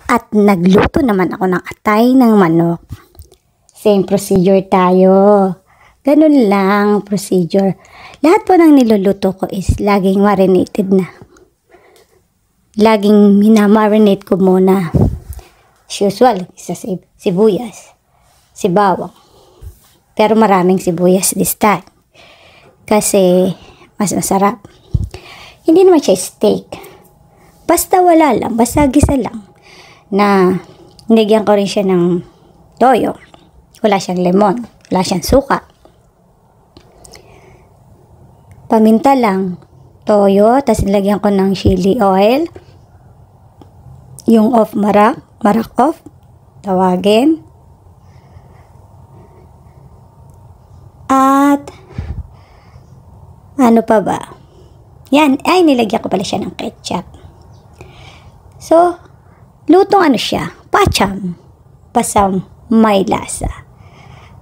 At nagluto naman ako ng atay ng manok. Same procedure tayo. Ganun lang procedure. Lahat po ng niluluto ko is laging marinated na. Laging minamarinate ko muna. As usual, isa sibuyas, si bawang. Pero maraming sibuyas this time. Kasi mas masarap. Hindi naman siya steak. Basta wala lang, basta gisa lang. Na nilagyan ko rin siya ng toyo. Wala siyang lemon, wala siyang suka. Paminta lang, toyo, tapos nilagyan ko ng chili oil. Yung marak off, tawagin. At ano pa ba? Yan, ay nilagyan ko pala siya ng ketchup. So, lutong ano siya, pacham, pasam, may lasa.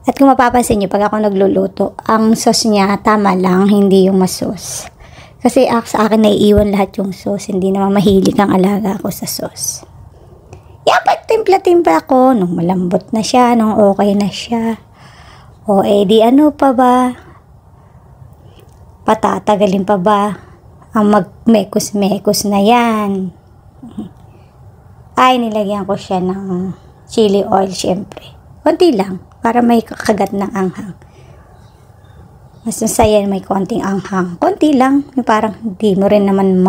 At kung mapapansin nyo, pag ako nagluluto, ang sauce niya, tama lang, hindi yung masos. Kasi sa akin naiiwan lahat yung sauce, hindi naman mahilig ang alaga ako sa sauce. Yan, pagtimpla-timpla ko, nung malambot na siya, nung okay na siya. O di ano pa ba? Patatagalin pa ba? Ang magmekos-mekos na yan. Ay, nilagyan ko siya ng chili oil, syempre. Konti lang, para may kakagat ng anghang. Mas masaya may konting anghang. Konti lang, parang hindi mo rin naman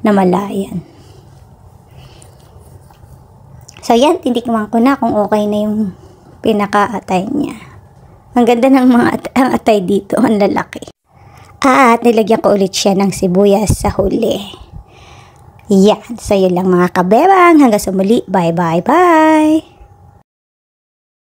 namalayan. So, yan, tinikman ko na kung okay na yung pinaka-atay niya. Ang ganda ng mga atay dito, ang lalaki. At nilagyan ko ulit siya ng sibuyas sa huli. Yan, so yun lang mga kabebang. Hanggang sa muli. Bye.